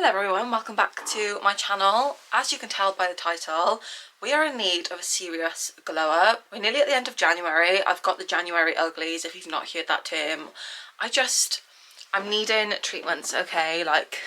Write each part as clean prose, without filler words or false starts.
Hello everyone, welcome back to my channel. As you can tell by the title, we are in need of a serious glow up. We're nearly at the end of January. I've got the January uglies, if you've not heard that term. I'm needing treatments, okay? Like,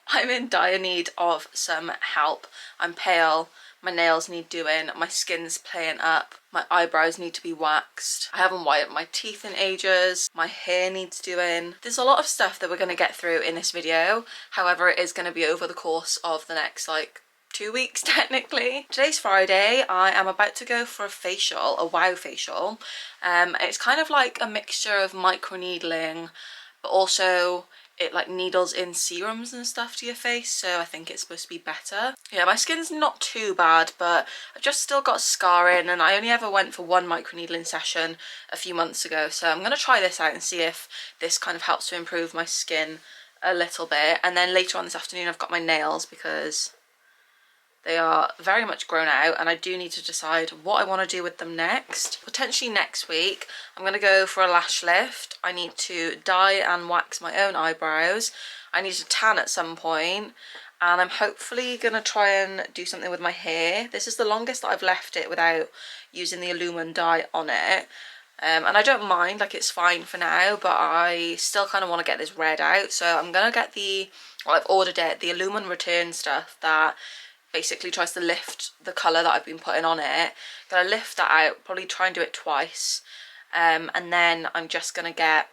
I'm in dire need of some help. I'm pale, my nails need doing, my skin's playing up, my eyebrows need to be waxed. I haven't whitened my teeth in ages, my hair needs doing. There's a lot of stuff that we're going to get through in this video. However, it is going to be over the course of the next like 2 weeks technically. Today's Friday. I am about to go for a facial, a wow facial. It's kind of like a mixture of microneedling, but also it like needles in serums and stuff to your face, so I think it's supposed to be better. Yeah, my skin's not too bad, but I've just still got scarring, and I only ever went for one microneedling session a few months ago, so I'm going to try this out and see if this kind of helps to improve my skin a little bit. And then later on this afternoon I've got my nails because they are very much grown out and I do need to decide what I want to do with them next. Potentially next week I'm going to go for a lash lift. I need to dye and wax my own eyebrows. I need to tan at some point, and I'm hopefully going to try and do something with my hair. This is the longest that I've left it without using the Illumin dye on it. And I don't mind, like it's fine for now, but I still kind of want to get this red out. So I'm going to get I've ordered it, the Illumin Return stuff that basically tries to lift the colour that I've been putting on it. Gonna lift that out, probably try and do it twice, and then I'm just gonna get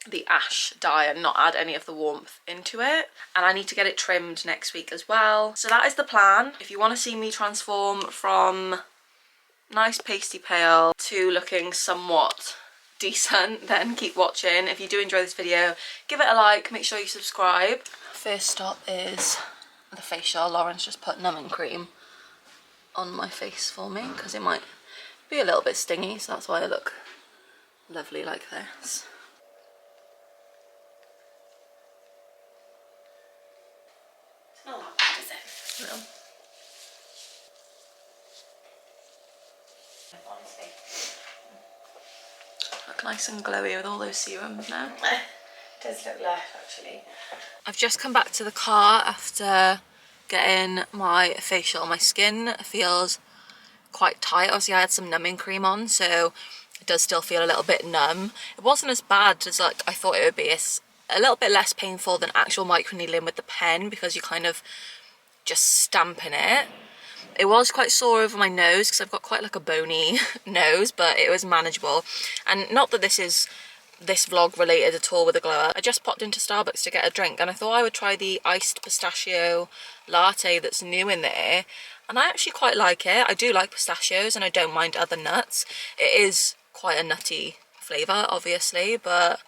the ash dye and not add any of the warmth into it. And I need to get it trimmed next week as well. So that is the plan. If you want to see me transform from nice pasty pale to looking somewhat decent, then keep watching. If you do enjoy this video, give it a like, make sure you subscribe. First stop is the facial. Lauren's just put numbing cream on my face for me because it might be a little bit stingy, so that's why I look lovely like this. It's not that bad, is it? No. Honestly. Look nice and glowy with all those serums now. It does look lush actually. I've just come back to the car after getting my facial. My skin feels quite tight. Obviously I had some numbing cream on, so it does still feel a little bit numb. It wasn't as bad as like I thought it would be. It's a little bit less painful than actual microneedling with the pen because you're kind of just stamping it. It was quite sore over my nose because I've got quite like a bony nose, but it was manageable. And not that this is this vlog related at all with a glow up. I just popped into Starbucks to get a drink and I thought I would try the iced pistachio latte that's new in there, and I actually quite like it. I do like pistachios and I don't mind other nuts. It is quite a nutty flavour obviously, but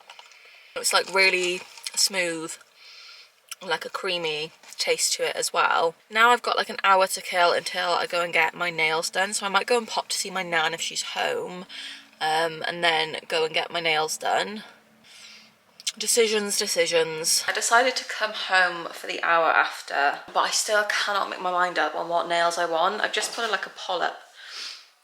it's like really smooth, like a creamy taste to it as well. Now I've got like an hour to kill until I go and get my nails done, so I might go and pop to see my nan if she's home, and then go and get my nails done. Decisions. I decided to come home for the hour after, but I still cannot make my mind up on what nails I want. I've just put like a poll up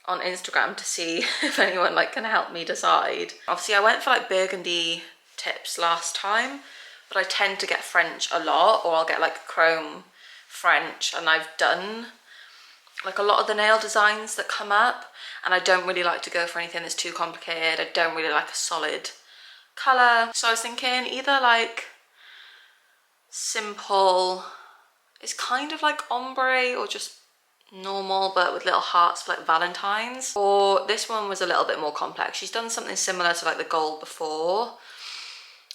on Instagram to see if anyone like can help me decide. Obviously I went for like burgundy tips last time, but I tend to get French a lot, or I'll get like chrome French, and I've done like a lot of the nail designs that come up, and I don't really like to go for anything that's too complicated. I don't really like a solid colour, so I was thinking either like simple, it's kind of like ombre, or just normal but with little hearts for like Valentine's, or this one was a little bit more complex. She's done something similar to like the gold before,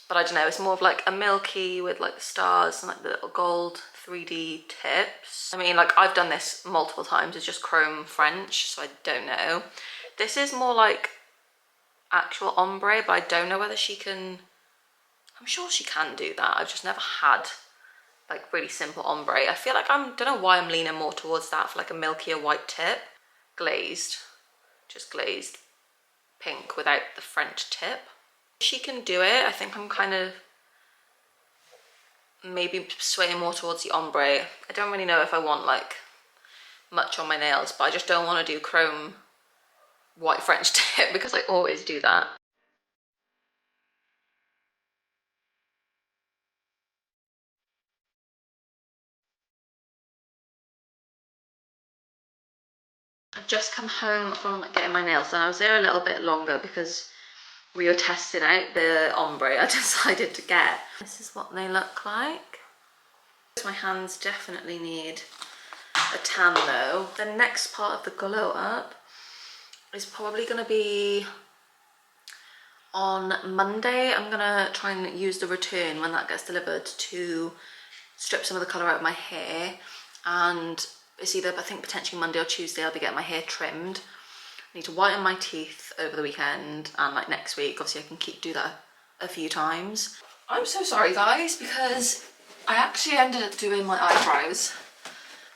but I don't know, it's more of like a milky with like the stars and like the little gold 3D tips. I mean, like I've done this multiple times, it's just chrome French, so I don't know. This is more like actual ombre, but I don't know whether she can, I'm sure she can do that. I've just never had like really simple ombre. I feel like don't know why I'm leaning more towards that for like a milkier white tip. Glazed, just glazed pink without the French tip. She can do it. I think I'm kind of maybe swaying more towards the ombre. I don't really know if I want like much on my nails, but I just don't want to do chrome white French tip because I always do that. I've just come home from getting my nails done. I was there a little bit longer because we were testing out the ombre I decided to get. This is what they look like. My hands definitely need a tan though. The next part of the glow up is probably going to be on Monday. I'm going to try and use the return when that gets delivered to strip some of the colour out of my hair, and it's either, I think potentially Monday or Tuesday I'll be getting my hair trimmed. I need to whiten my teeth over the weekend, and like next week obviously I can do that a few times. I'm so sorry guys, because I actually ended up doing my eyebrows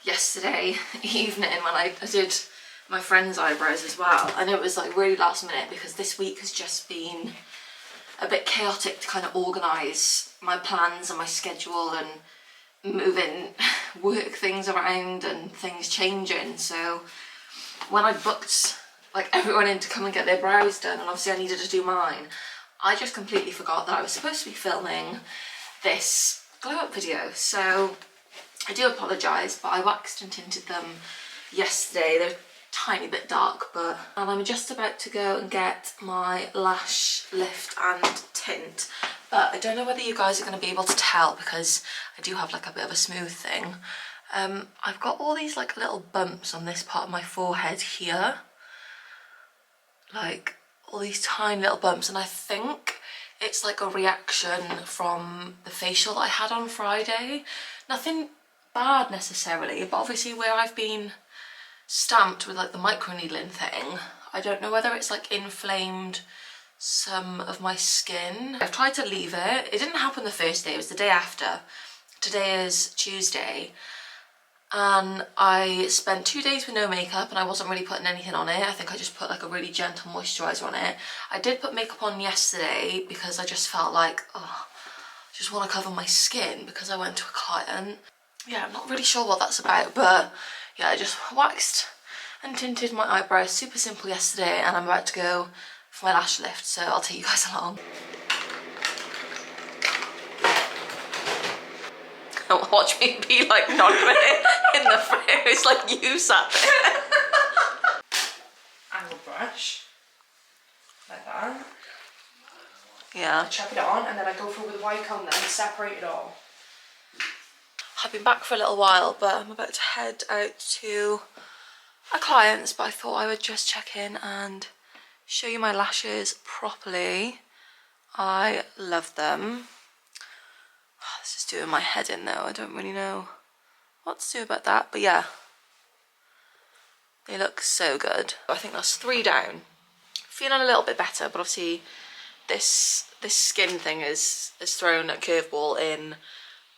yesterday evening when I did my friend's eyebrows as well, and it was like really last minute because this week has just been a bit chaotic to kind of organise my plans and my schedule and moving work things around and things changing. So when I booked like everyone in to come and get their brows done, and obviously I needed to do mine, I just completely forgot that I was supposed to be filming this glow up video. So I do apologise, but I waxed and tinted them yesterday. They're a tiny bit dark, and I'm just about to go and get my lash lift and tint, but I don't know whether you guys are going to be able to tell because I do have like a bit of a smooth thing. I've got all these like little bumps on this part of my forehead here, like all these tiny little bumps, and I think it's like a reaction from the facial that I had on Friday. Nothing bad necessarily, but obviously where I've been stamped with like the microneedling thing, I don't know whether it's like inflamed some of my skin. I've tried to leave it. It didn't happen the first day, it was the day after. Today is Tuesday, and I spent 2 days with no makeup and I wasn't really putting anything on it. I think I just put like a really gentle moisturiser on it. I did put makeup on yesterday because I just felt like, oh, I just want to cover my skin because I went to a client. Yeah, I'm not really sure what that's about, but yeah, I just waxed and tinted my eyebrows super simple yesterday, and I'm about to go for my lash lift, so I'll take you guys along. Watch me be like not in the frame. It's like you sat there. Angle brush, like that. Yeah. I chuck it on and then I go through with a wide comb then and separate it all. I've been back for a little while, but I'm about to head out to a client's, but I thought I would just check in and show you my lashes properly. I love them. This is doing my head in though. I don't really know what to do about that, but yeah, they look so good. I think that's 3 down. Feeling a little bit better, but obviously this skin thing is thrown a curveball in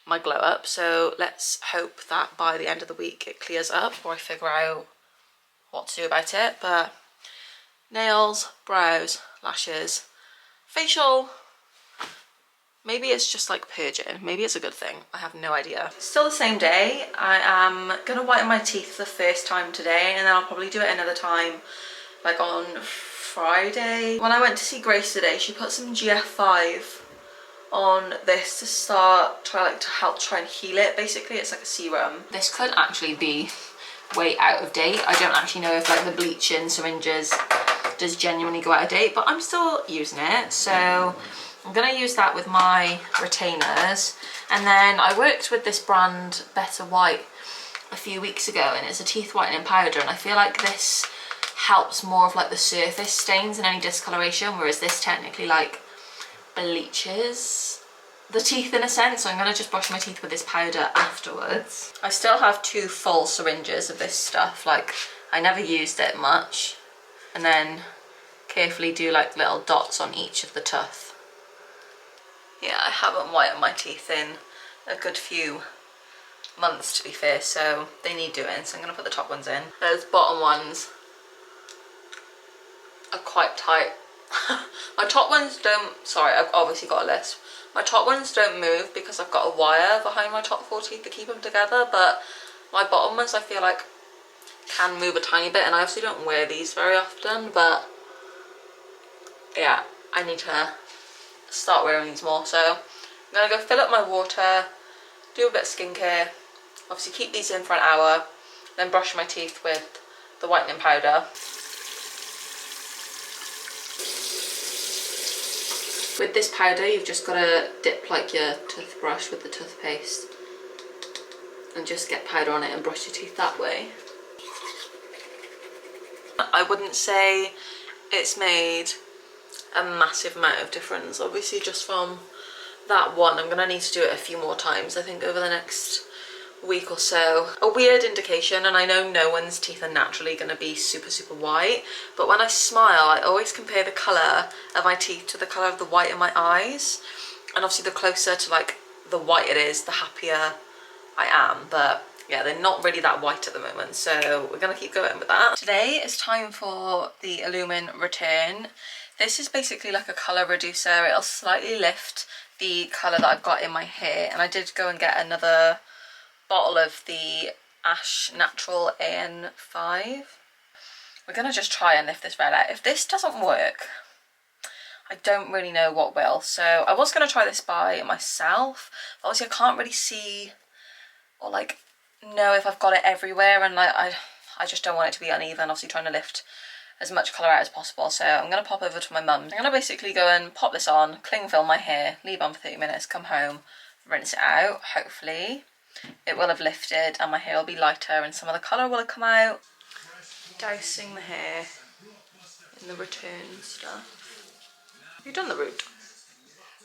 my glow up, so let's hope that by the end of the week it clears up or I figure out what to do about it. But nails, brows, lashes, facial, maybe it's just like purging, maybe it's a good thing, I have no idea. Still the same day. I am gonna whiten my teeth for the first time today, and then I'll probably do it another time like on Friday. When I went to see Grace today, she put some GF5 on this to help try and heal it. Basically it's like a serum. This could actually be way out of date. I don't actually know if like the bleaching syringes does genuinely go out of date, but I'm still using it, so I'm gonna use that with my retainers. And then I worked with this brand Better White a few weeks ago, and it's a teeth whitening powder, and I feel like this helps more of like the surface stains and any discoloration, whereas this technically like bleaches the teeth in a sense. So I'm gonna just brush my teeth with this powder afterwards. I still have 2 full syringes of this stuff, like I never used it much, and then carefully do like little dots on each of the tooth. Yeah, I haven't whitened my teeth in a good few months to be fair, so they need doing, so I'm gonna put the top ones in. Those bottom ones are quite tight. My top ones don't, sorry, I've obviously got a list. My top ones don't move because I've got a wire behind my top 4 teeth to keep them together, but my bottom ones I feel like can move a tiny bit, and I obviously don't wear these very often, but yeah, I need to start wearing these more. So I'm gonna go fill up my water, do a bit of skincare, obviously keep these in for an hour, then brush my teeth with the whitening powder. With this powder, you've just got to dip like your toothbrush with the toothpaste and just get powder on it and brush your teeth that way. I wouldn't say it's made a massive amount of difference, obviously, just from that one. I'm gonna need to do it a few more times, I think, over the next week or so. A weird indication, and I know no one's teeth are naturally gonna be super white, but when I smile I always compare the colour of my teeth to the colour of the white in my eyes, and obviously the closer to like the white it is, the happier I am. But yeah, they're not really that white at the moment, so we're gonna keep going with that. Today is time for the Illumin Return. This is basically like a colour reducer. It'll slightly lift the colour that I've got in my hair, and I did go and get another bottle of the Ash Natural AN5. We're gonna just try and lift this red out. If this doesn't work, I don't really know what will. So I was gonna try this by myself, but obviously I can't really see or like know if I've got it everywhere, and like I just don't want it to be uneven, obviously trying to lift as much colour out as possible. So I'm going to pop over to my mum's. I'm going to basically go and pop this on, cling film my hair, leave on for 30 minutes, come home, rinse it out. Hopefully it will have lifted and my hair will be lighter and some of the colour will have come out. Dousing the hair in the return stuff. Have you done the root?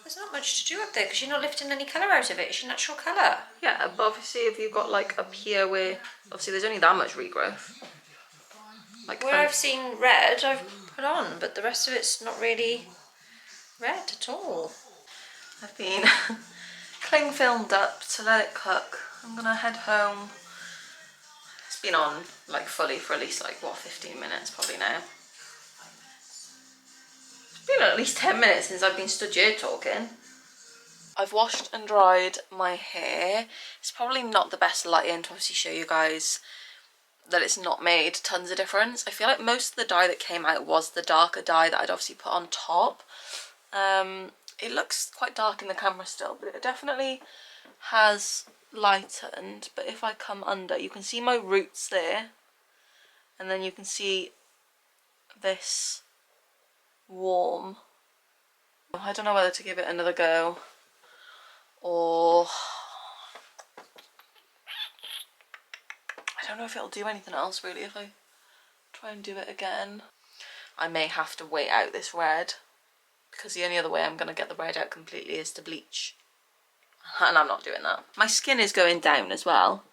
There's not much to do up there because you're not lifting any colour out of it. It's your natural colour. Yeah, but obviously if you've got like up here where obviously there's only that much regrowth. Like where I've seen red, I've put on, but the rest of it's not really red at all. I've been cling filmed up to let it cook. I'm gonna head home. It's been on like fully for at least like what, 15 minutes probably now. It's been at least 10 minutes since I've been stood here talking. I've washed and dried my hair. It's probably not the best lighting to obviously show you guys that it's not made tons of difference. I feel like most of the dye that came out was the darker dye that I'd obviously put on top. It looks quite dark in the camera still, but it definitely has lightened. But if I come under, you can see my roots there, and then you can see this warm. I don't know whether to give it another go or I don't know if it'll do anything else really if I try and do it again. I may have to wait out this red because the only other way I'm going to get the red out completely is to bleach, and I'm not doing that. My skin is going down as well,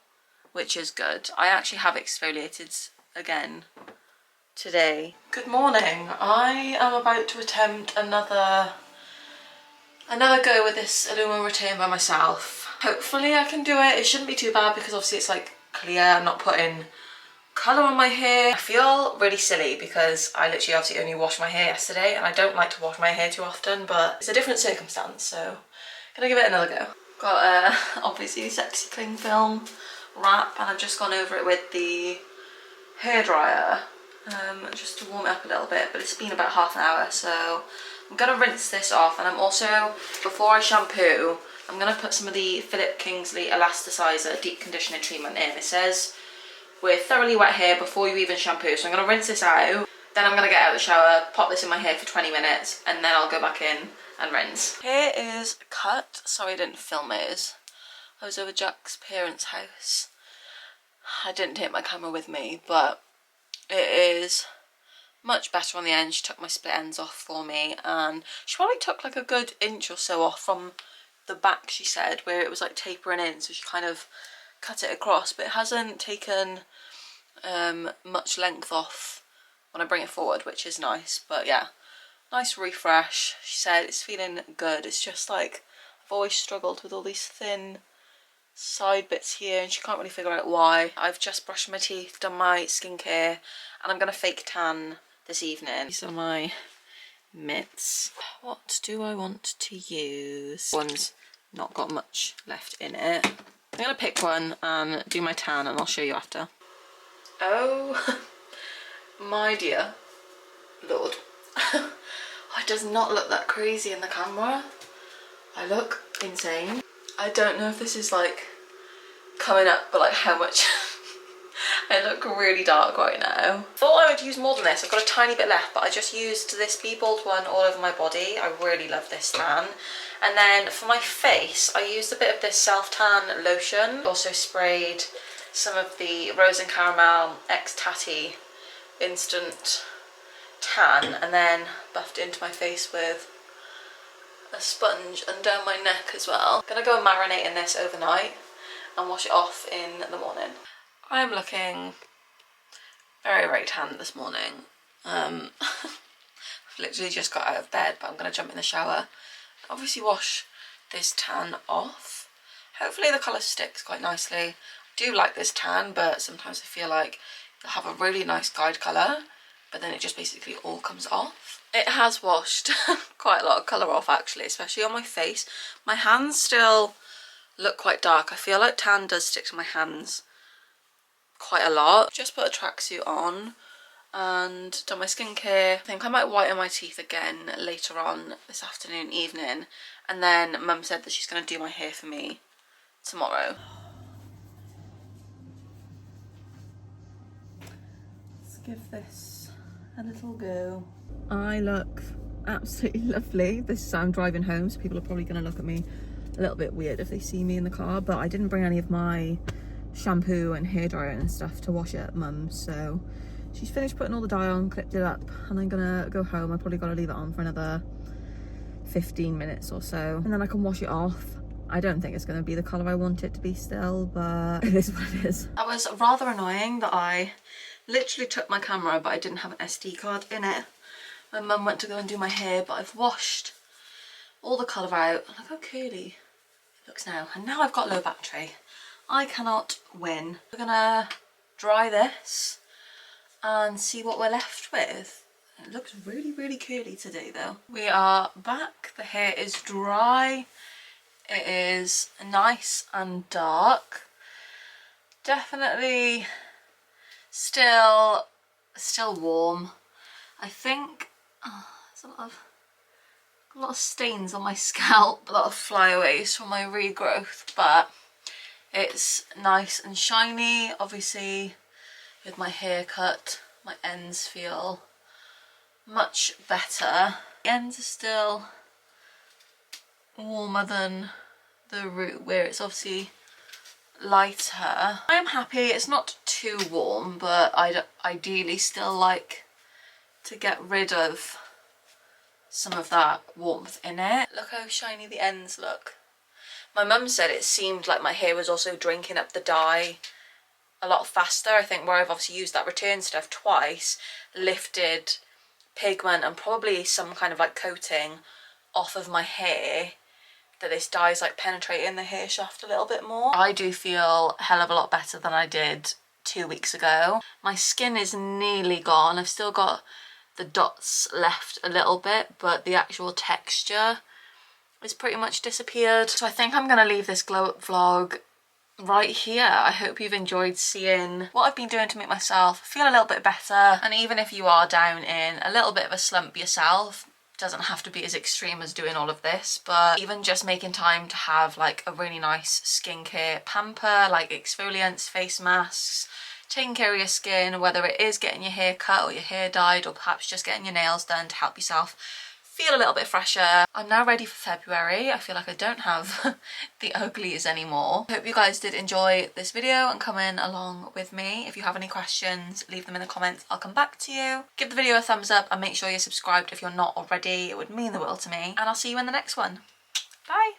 which is good. I actually have exfoliated again today. Good morning. I am about to attempt another go with this Illumin Return by myself. Hopefully I can do it. It shouldn't be too bad because obviously it's like clear. I'm not putting colour on my hair. I feel really silly because I literally obviously only washed my hair yesterday, and I don't like to wash my hair too often, but it's a different circumstance, so I'm gonna give it another go. Got obviously sexy cling film wrap, and I've just gone over it with the hairdryer just to warm it up a little bit, but it's been about half an hour, so I'm gonna rinse this off. And I'm also, before I shampoo, I'm gonna put some of the Philip Kingsley Elasticizer Deep Conditioning Treatment in. It says with thoroughly wet hair before you even shampoo, so I'm gonna rinse this out, then I'm gonna get out of the shower, pop this in my hair for 20 minutes, and then I'll go back in and rinse. Hair is cut. Sorry I didn't film it. I was over Jack's parents' house. I didn't take my camera with me, but it is much better on the end. She took my split ends off for me, and she probably took like a good inch or so off from the back, she said, where it was like tapering in, so she kind of cut it across, but it hasn't taken much length off when I bring it forward, which is nice. But yeah, nice refresh. She said it's feeling good. It's just like I've always struggled with all these thin side bits here, and she can't really figure out why. I've just brushed my teeth, done my skincare, and I'm gonna fake tan this evening. These are my mitts. What do I want to use? One's not got much left in it. I'm gonna pick one and do my tan, and I'll show you after. Oh my dear lord. It does not look that crazy in the camera. I look insane. I don't know if this is like coming up, but like how much I look really dark right now. Thought I would use more than this. I've got a tiny bit left, but I just used this Be Bold one all over my body. I really love this tan. And then for my face, I used a bit of this self-tan lotion. Also sprayed some of the Rose and Caramel X Tatty Instant Tan, and then buffed into my face with a sponge and down my neck as well. Gonna go and marinate in this overnight and wash it off in the morning. I'm looking very, very tan this morning. I've literally just got out of bed, but I'm gonna jump in the shower. Obviously wash this tan off. Hopefully the colour sticks quite nicely. I do like this tan, but sometimes I feel like you'll have a really nice guide colour, but then it just basically all comes off. It has washed quite a lot of colour off actually, especially on my face. My hands still look quite dark. I feel like tan does stick to my hands quite a lot. Just put a tracksuit on and done my skincare. I think I might whiten my teeth again later on this afternoon, evening, and then Mum said that she's going to do my hair for me tomorrow. Let's give this a little go. I look absolutely lovely. This is, I'm driving home, so people are probably going to look at me a little bit weird if they see me in the car, but I didn't bring any of my shampoo and hairdryer and stuff to wash it at Mum's, so she's finished putting all the dye on, clipped it up, and I'm gonna go home. I probably got to leave it on for another 15 minutes or so, and then I can wash it off. I don't think it's going to be the colour I want it to be still, but it is what it is. That was rather annoying that I literally took my camera but I didn't have an SD card in it. My mum went to go and do my hair, but I've washed all the colour out. Look how curly it looks now. And now I've got low battery. I cannot win. We're gonna dry this and see what we're left with. It looks really, really curly today though. We are back. The hair is dry. It is nice and dark. Definitely still warm. I think there's a lot of stains on my scalp, a lot of flyaways from my regrowth, but it's nice and shiny. Obviously with my haircut, my ends feel much better. The ends are still warmer than the root where it's obviously lighter. I am happy. It's not too warm, but I'd ideally still like to get rid of some of that warmth in it. Look how shiny the ends look. My mum said it seemed like my hair was also drinking up the dye a lot faster. I think where I've obviously used that return stuff twice, lifted pigment and probably some kind of like coating off of my hair, that this dye is like penetrating the hair shaft a little bit more. I do feel a hell of a lot better than I did 2 weeks ago. My skin is nearly gone. I've still got the dots left a little bit, but the actual texture is pretty much disappeared. So I think I'm gonna leave this glow up vlog right here. I hope you've enjoyed seeing what I've been doing to make myself feel a little bit better. And even if you are down in a little bit of a slump yourself, doesn't have to be as extreme as doing all of this, but even just making time to have like a really nice skincare pamper, like exfoliants, face masks, taking care of your skin, whether it is getting your hair cut or your hair dyed, or perhaps just getting your nails done to help yourself feel a little bit fresher. I'm now ready for February. I feel like I don't have the uglies anymore. Hope you guys did enjoy this video and coming along with me. If you have any questions, leave them in the comments. I'll come back to you. Give the video a thumbs up and make sure you're subscribed if you're not already. It would mean the world to me. And I'll see you in the next one. Bye.